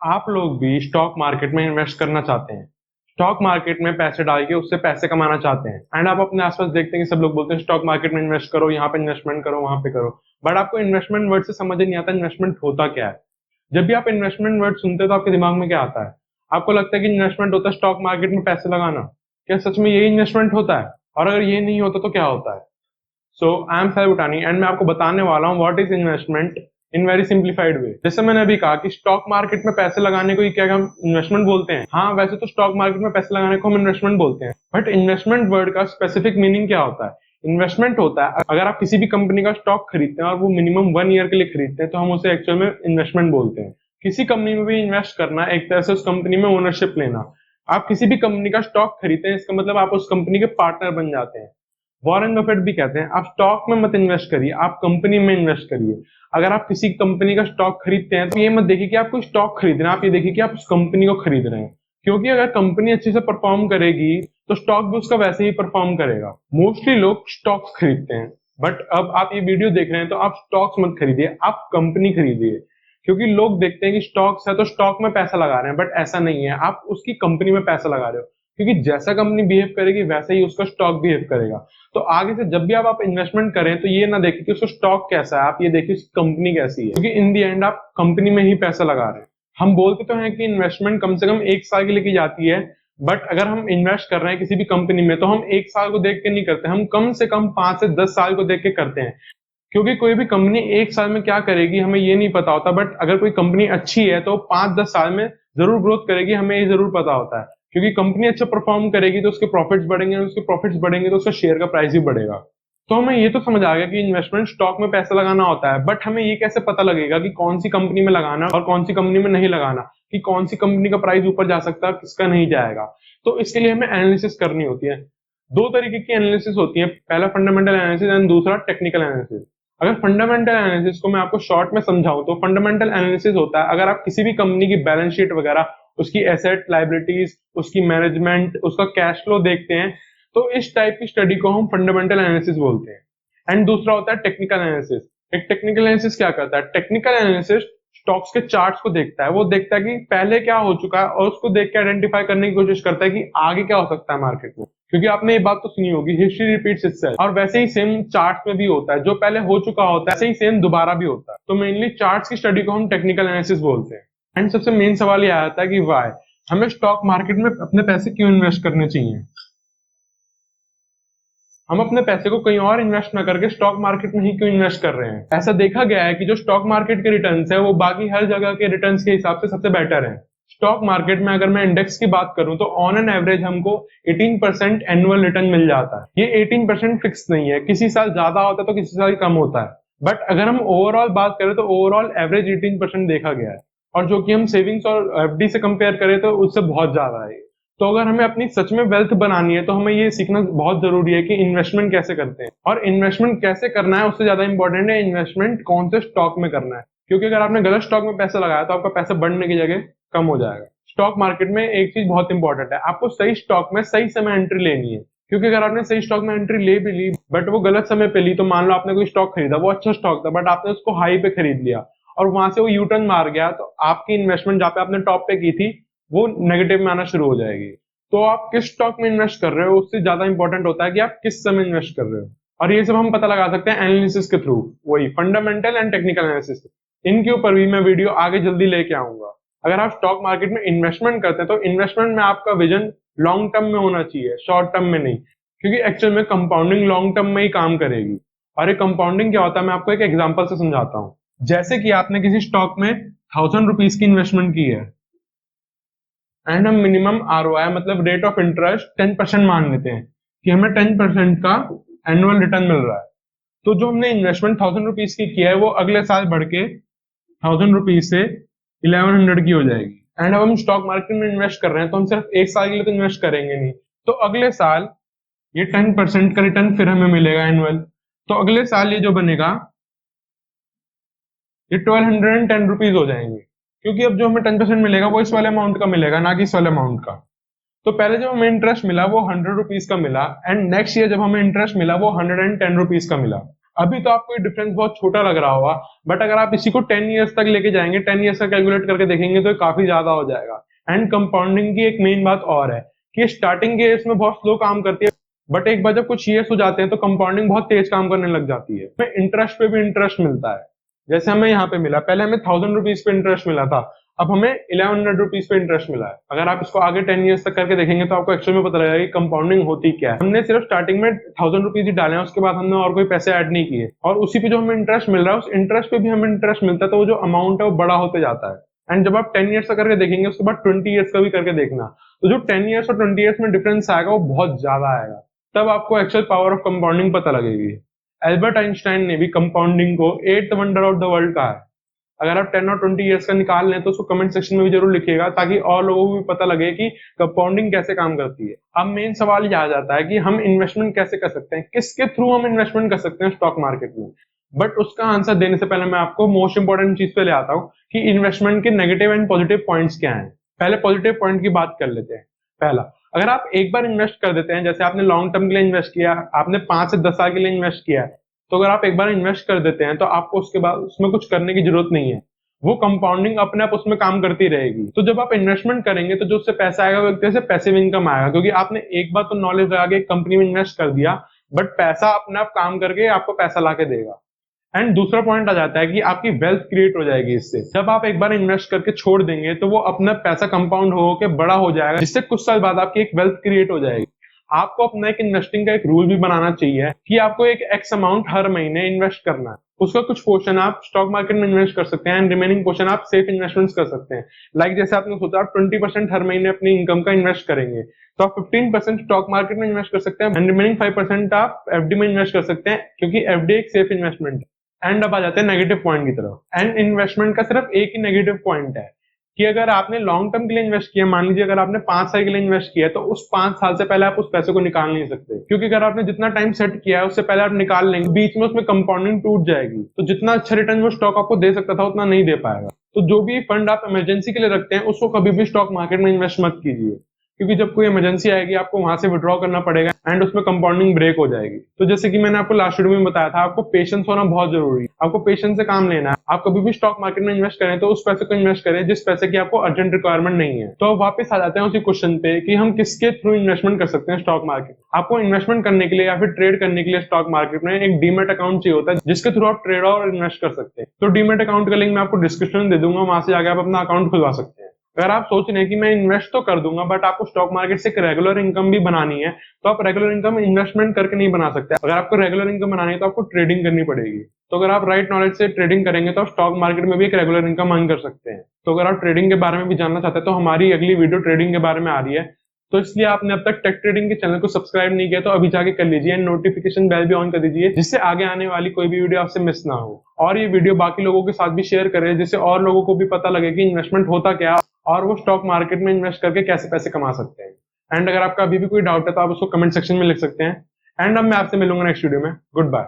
आप लोग भी स्टॉक मार्केट में इन्वेस्ट करना चाहते हैं, स्टॉक मार्केट में पैसे डाल के उससे पैसे कमाना चाहते हैं एंड आप अपने आसपास देखते हैं कि सब लोग बोलते हैं स्टॉक मार्केट में इन्वेस्ट करो, यहाँ पे इन्वेस्टमेंट करो, वहां पे करो। बट आपको इन्वेस्टमेंट वर्ड से समझ ही नहीं आता इन्वेस्टमेंट होता क्या है। जब भी आप इन्वेस्टमेंट वर्ड सुनते हो तो आपके दिमाग में क्या आता है? आपको लगता है कि इन्वेस्टमेंट होता है स्टॉक मार्केट में पैसे लगाना। क्या सच में यही इन्वेस्टमेंट होता है? और अगर ये नहीं होता तो क्या होता है? सो आई एम साहिब उठानी एंड मैं आपको बताने वाला हूँ what is investment in very simplified वे। जैसे मैंने अभी कहा कि स्टॉक मार्केट में पैसे लगाने को ही क्या हम इन्वेस्टमेंट बोलते हैं। हाँ, वैसे तो स्टॉक मार्केट में पैसे लगाने को हम इन्वेस्टमेंट बोलते हैं, बट इन्वेस्टमेंट वर्ड का स्पेसिफिक मीनिंग क्या होता है? इन्वेस्टमेंट होता है अगर आप किसी भी कंपनी का स्टॉक खरीदते हैं और वो मिनिमम 1 ईयर के लिए खरीदते हैं तो हम उसे एक्चुअल में इन्वेस्टमेंट बोलते हैं। किसी कंपनी में भी इन्वेस्ट करना एक तरह से उस कंपनी में ओनरशिप लेना। आप किसी भी कंपनी का स्टॉक खरीदते हैं इसका मतलब आप उस कंपनी के पार्टनर बन जाते हैं। वॉरेन बफेट भी कहते हैं आप स्टॉक में मत इन्वेस्ट करिए, आप कंपनी में इन्वेस्ट करिए। अगर आप किसी कंपनी का स्टॉक खरीदते हैं तो ये मत देखिए कि आप कोई स्टॉक खरीद रहे हैं, आप ये देखिए कि आप उस कंपनी को खरीद रहे हैं। क्योंकि अगर कंपनी अच्छे से परफॉर्म करेगी तो स्टॉक भी उसका वैसे ही परफॉर्म करेगा। मोस्टली लोग स्टॉक्स खरीदते हैं, बट अब आप ये वीडियो देख रहे हैं तो आप स्टॉक्स मत खरीदिए, आप कंपनी खरीदिए। क्योंकि लोग देखते हैं कि स्टॉक्स है तो स्टॉक में पैसा लगा रहे हैं, बट ऐसा नहीं है, आप उसकी कंपनी में पैसा लगा रहे हो। क्योंकि जैसा कंपनी बिहेव करेगी वैसा ही उसका स्टॉक बिहेव करेगा। तो आगे से जब भी आप इन्वेस्टमेंट करें तो ये ना देखें कि उसका स्टॉक कैसा है, आप ये देखिए उसकी कंपनी कैसी है, क्योंकि इन दी एंड आप कंपनी में ही पैसा लगा रहे हैं। हम बोलते तो हैं कि इन्वेस्टमेंट कम से कम 1 साल के लिए की जाती है, बट अगर हम इन्वेस्ट कर रहे हैं किसी भी कंपनी में तो हम 1 साल को देख के नहीं करते, हम कम से कम 5 से 10 साल को देख के करते हैं। क्योंकि कोई भी कंपनी 1 साल में क्या करेगी हमें ये नहीं पता होता, बट अगर कोई कंपनी अच्छी है तो 5-10 साल में जरूर ग्रोथ करेगी, हमें ये जरूर पता होता है। क्योंकि कंपनी अच्छा परफॉर्म करेगी तो उसके प्रॉफिट्स बढ़ेंगे, उसके प्रॉफिट्स बढ़ेंगे तो उसका शेयर का प्राइस भी बढ़ेगा। तो हमें ये तो समझ आ गया कि इन्वेस्टमेंट स्टॉक में पैसा लगाना होता है, बट हमें ये कैसे पता लगेगा कि कौन सी कंपनी में लगाना और कौन सी कंपनी में नहीं लगाना, कि कौन सी कंपनी का प्राइस ऊपर जा सकता है किसका नहीं जाएगा? तो इसके लिए हमें एनालिसिस करनी होती है। दो तरीके की एनालिसिस होती है, पहला फंडामेंटल एनालिसिस एंड दूसरा टेक्निकल एनालिसिस। अगर फंडामेंटल एनालिसिस को मैं आपको शॉर्ट में समझाऊं तो फंडामेंटल एनालिसिस होता है अगर आप किसी भी कंपनी की बैलेंस शीट वगैरह, उसकी एसेट लाइबिलिटीज, उसकी मैनेजमेंट, उसका कैश फ्लो देखते हैं, तो इस टाइप की स्टडी को हम फंडामेंटल एनालिसिस बोलते हैं। एंड दूसरा होता है टेक्निकल एनालिसिस। एक टेक्निकल एनालिसिस क्या करता है? टेक्निकल एनालिसिस स्टॉक्स के चार्ट्स को देखता है, वो देखता है कि पहले क्या हो चुका है और उसको देख के आइडेंटिफाई करने की कोशिश करता है कि आगे क्या हो सकता है मार्केट में। क्योंकि आपने ये बात तो सुनी होगी, हिस्ट्री रिपीट्स इटसेल्फ, और वैसे ही सेम चार्ट्स में भी होता है, जो पहले हो चुका होता है वैसे ही सेम दोबारा भी होता है। तो मेनली चार्ट्स की स्टडी को हम टेक्निकल एनालिसिस बोलते हैं। एंड सबसे मेन सवाल ये आता है कि वाई हमें स्टॉक मार्केट में अपने पैसे क्यों इन्वेस्ट करने चाहिए? हम अपने पैसे को कहीं और इन्वेस्ट ना करके स्टॉक मार्केट में ही क्यों इन्वेस्ट कर रहे हैं? ऐसा देखा गया है कि जो स्टॉक मार्केट के रिटर्न्स है वो बाकी हर जगह के रिटर्न्स के हिसाब से सबसे बेटर है। स्टॉक मार्केट में अगर मैं इंडेक्स की बात करूं तो ऑन एन एवरेज हमको 18% एनुअल रिटर्न मिल जाता है। ये 18% फिक्स नहीं है, किसी साल ज्यादा होता है तो किसी साल कम होता है, बट अगर हम ओवरऑल बात करें तो ओवरऑल एवरेज 18% देखा गया है। और जो कि हम सेविंग्स और एफडी से कंपेयर करें तो उससे बहुत ज्यादा है। तो अगर हमें अपनी सच में वेल्थ बनानी है तो हमें ये सीखना बहुत जरूरी है कि इन्वेस्टमेंट कैसे करते हैं, और इन्वेस्टमेंट कैसे करना है उससे ज्यादा इंपॉर्टेंट है इन्वेस्टमेंट कौन से स्टॉक में करना है। क्योंकि अगर आपने गलत स्टॉक में पैसा लगाया तो आपका पैसा बढ़ने की जगह कम हो जाएगा। स्टॉक मार्केट में एक चीज बहुत इंपॉर्टेंट है, आपको सही स्टॉक में सही समय एंट्री लेनी है। क्योंकि अगर आपने सही स्टॉक में एंट्री ले भी ली बट वो गलत समय पे ली, तो मान लो आपने कोई स्टॉक खरीदा, वो अच्छा स्टॉक था बट आपने उसको हाई पे खरीद लिया और वहां से वो यू टर्न मार गया, तो आपकी इन्वेस्टमेंट जहाँ पे आपने टॉप पे की थी वो नेगेटिव में आना शुरू हो जाएगी। तो आप किस स्टॉक में इन्वेस्ट कर रहे हो उससे ज्यादा इंपॉर्टेंट होता है कि आप किस समय इन्वेस्ट कर रहे हो। और ये सब हम पता लगा सकते हैं एनालिसिस के थ्रू, वही फंडामेंटल एंड टेक्निकल एनालिसिस। इनके ऊपर भी मैं वीडियो आगे जल्दी लेके आऊंगा। अगर आप स्टॉक मार्केट में इन्वेस्टमेंट करते हैं तो इन्वेस्टमेंट में आपका विजन लॉन्ग टर्म में होना चाहिए, शॉर्ट टर्म में नहीं। क्योंकि एक्चुअल में कंपाउंडिंग लॉन्ग टर्म में ही काम करेगी। और ये कंपाउंडिंग क्या होता है मैं आपको एक एग्जांपल से समझाता हूँ। जैसे कि आपने किसी स्टॉक में 1000 रुपीज की इन्वेस्टमेंट की है एंड हम मिनिमम आरओआई मतलब रेट ऑफ इंटरेस्ट 10% मान लेते हैं कि हमें 10% का एनुअल रिटर्न मिल रहा है। तो जो हमने इन्वेस्टमेंट 1000 रुपीज की किया है वो अगले साल बढ़ के 1000 रुपीज से 1100 की हो जाएगी। एंड अब हम स्टॉक मार्केट में इन्वेस्ट कर रहे हैं तो हम सिर्फ 1 साल के लिए तो इन्वेस्ट करेंगे नहीं, तो अगले साल ये 10% का रिटर्न फिर हमें मिलेगा एनुअल। तो अगले साल ये जो बनेगा ये 1210 रुपीज हो जाएंगे। क्योंकि अब जो हमें 10% मिलेगा वो इस वाले अमाउंट का मिलेगा, ना कि इस वाले अमाउंट का। तो पहले जब हमें इंटरेस्ट मिला वो 100 रुपीज का मिला एंड नेक्स्ट ईयर जब हमें इंटरेस्ट मिला वो 110 रुपीज का मिला। अभी तो आपको ये डिफरेंस बहुत छोटा लग रहा होगा, बट अगर आप इसी को 10 ईयर्स तक लेके जाएंगे, 10 ईयर्स का कैलकुलेट करके देखेंगे तो ये काफी ज्यादा हो जाएगा। एंड कंपाउंडिंग की एक मेन बात और है कि स्टार्टिंग के इसमें बहुत स्लो काम करती है, बट एक बार जब कुछ ईयर्स हो जाते हैं तो कंपाउंडिंग बहुत तेज काम करने लग जाती है। हमें इंटरेस्ट पे भी इंटरेस्ट मिलता है, जैसे हमें यहाँ पे मिला, पहले हमें 1000 रुपीज पे इंटरेस्ट मिला था, अब हमें 1100 रुपीज पे इंटरेस्ट मिला है। अगर आप इसको आगे 10 ईयर्स तक करके देखेंगे तो आपको एक्चुअल में पता लगेगा कि कंपाउंडिंग होती क्या है। हमने सिर्फ स्टार्टिंग में 1000 रुपीज ही डाले हैं, उसके बाद हमने और कोई पैसे ऐड नहीं किए, और उसी पे जो हमें इंटरेस्ट मिल रहा है उस इंटरेस्ट पे भी हमें इंटरेस्ट मिलता है, तो वो जो अमाउंट है वो बड़ा होते जाता है। एंड जब आप 10 ईयर्स का करके देखेंगे उसके बाद 20 ईयर्स का भी करके देखना, तो जो 10 ईयर्स और 20 ईयर्स में डिफरेंस आएगा वो बहुत ज्यादा आएगा, तब आपको एक्चुअल पावर ऑफ कंपाउंडिंग पता लगेगी। एल्बर्ट आइंस्टाइन ने भी कंपाउंडिंग को 8th wonder of the world कहा है। अगर आप 10 और 20 ईयर्स का निकाल लें तो उसको कमेंट सेक्शन में भी जरूर लिखिएगा, ताकि और लोगों को भी पता लगे कि कंपाउंडिंग कैसे काम करती है। अब मेन सवाल ये आ जाता है कि हम इन्वेस्टमेंट कैसे कर सकते हैं, किसके थ्रू हम इन्वेस्टमेंट कर सकते हैं स्टॉक मार्केट में। बट उसका आंसर देने से पहले मैं आपको मोस्ट इंपॉर्टेंट चीज पे ले आता हूँ कि इन्वेस्टमेंट के नेगेटिव एंड पॉजिटिव पॉइंट्स क्या हैं। पहले पॉजिटिव पॉइंट की बात कर लेते हैं। पहला, अगर आप एक बार इन्वेस्ट कर देते हैं, जैसे आपने लॉन्ग टर्म के लिए इन्वेस्ट किया, आपने 5 से 10 साल के लिए इन्वेस्ट किया है, तो अगर आप एक बार इन्वेस्ट कर देते हैं तो आपको उसके बाद उसमें कुछ करने की जरूरत नहीं है, वो कंपाउंडिंग अपने आप उसमें काम करती रहेगी। तो जब आप इन्वेस्टमेंट करेंगे तो जो उससे पैसा आएगा वो एक तरह से पैसिव इनकम आएगा, क्योंकि आपने एक बार तो नॉलेज लगा के एक कंपनी में इन्वेस्ट कर दिया, बट पैसा अपने आप काम करके आपको पैसा ला के देगा। एंड दूसरा पॉइंट आ जाता है कि आपकी वेल्थ क्रिएट हो जाएगी इससे। जब आप एक बार इन्वेस्ट करके छोड़ देंगे तो वो अपना पैसा कंपाउंड हो के बड़ा हो जाएगा, जिससे कुछ साल बाद आपकी एक वेल्थ क्रिएट हो जाएगी। आपको अपना एक इन्वेस्टिंग का एक रूल भी बनाना चाहिए कि आपको एक एक्स अमाउंट हर महीने इन्वेस्ट करना है। उसका कुछ पोर्शन आप स्टॉक मार्केट में इन्वेस्ट कर सकते हैं एंड रिमेनिंग पोर्शन आप सेफ इन्वेस्टमेंट्स कर सकते हैं। लाइक जैसे आपने सोचा आप 20% हर महीने अपनी इनकम का इन्वेस्ट करेंगे, तो आप 15% स्टॉक मार्केट में इन्वेस्ट कर सकते हैं एंड रिमेनिंग 5% आप एफडी में इन्वेस्ट कर सकते हैं, क्योंकि एफडी एक सेफ इन्वेस्टमेंट है। एंड अब आ जाते हैं नेगेटिव पॉइंट की तरफ। एंड इन्वेस्टमेंट का सिर्फ एक ही नेगेटिव पॉइंट है कि अगर आपने लॉन्ग टर्म के लिए इन्वेस्ट किया, मान लीजिए अगर आपने 5 साल के लिए इन्वेस्ट किया, तो उस 5 साल से पहले आप उस पैसे को निकाल नहीं सकते, क्योंकि अगर आपने जितना टाइम सेट किया है उससे पहले आप निकाल लेंगे, बीच में उसमें कंपाउंडिंग टूट जाएगी, तो जितना अच्छा रिटर्न वो स्टॉक आपको दे सकता था उतना नहीं दे पाएगा। तो जो भी फंड आप इमरजेंसी के लिए रखते हैं उसको कभी भी स्टॉक मार्केट में इन्वेस्ट मत कीजिए, क्योंकि जब कोई इमरजेंसी आएगी आपको वहां से विड्रॉ करना पड़ेगा एंड उसमें कंपाउंडिंग ब्रेक हो जाएगी। तो जैसे कि मैंने आपको लास्ट वीडियो में बताया था, आपको पेशेंस होना बहुत जरूरी है, आपको पेशेंस से काम लेना है। आप कभी भी स्टॉक मार्केट में इन्वेस्ट करें तो उस पैसे को इन्वेस्ट करें जिस पैसे की आपको अर्जेंट रिक्वायरमेंट नहीं है। तो अब वापस आ जाते हैं उसी क्वेश्चन पे कि हम किसके थ्रू इन्वेस्टमेंट कर सकते हैं स्टॉक मार्केट। आपको इन्वेस्टमेंट करने के लिए या फिर ट्रेड करने के लिए स्टॉक मार्केट में एक डीमेट अकाउंट चाहिए होता है, जिसके थ्रू आप ट्रेड और इन्वेस्ट कर सकते हैं। तो डीमेट अकाउंट का लिंक मैं आपको डिस्क्रिप्शन में दे दूंगा, वहां से जाकर आप अपना अकाउंट खुलवा सकते हैं। अगर आप सोच रहे हैं कि मैं इन्वेस्ट तो कर दूंगा बट आपको स्टॉक मार्केट से एक रेगुलर इनकम भी बनानी है, तो आप रेगुलर इनकम इन्वेस्टमेंट करके नहीं बना सकते। अगर आपको रेगुलर इनकम बनानी है तो आपको ट्रेडिंग करनी पड़ेगी। तो अगर आप राइट नॉलेज से ट्रेडिंग करेंगे तो आप स्टॉक मार्केट में भी एक रेगुलर इनकम अर्न कर सकते हैं। तो अगर आप ट्रेडिंग के बारे में भी जानना चाहते हैं तो हमारी अगली वीडियो ट्रेडिंग के बारे में आ रही है, तो इसलिए आपने अब तक टेक ट्रेडिंग के चैनल को सब्सक्राइब नहीं किया तो अभी जाके कर लीजिए, नोटिफिकेशन बेल भी ऑन कर दीजिए, जिससे आगे आने वाली कोई भी वीडियो आपसे मिस ना हो। और ये वीडियो बाकी लोगों के साथ भी शेयर करें, जिससे और लोगों को भी पता लगे कि इन्वेस्टमेंट होता क्या और वो स्टॉक मार्केट में इन्वेस्ट करके कैसे पैसे कमा सकते हैं। एंड अगर आपका अभी भी कोई डाउट है तो आप उसको कमेंट सेक्शन में लिख सकते हैं। एंड अब मैं आपसे मिलूंगा नेक्स्ट वीडियो में। Good bye.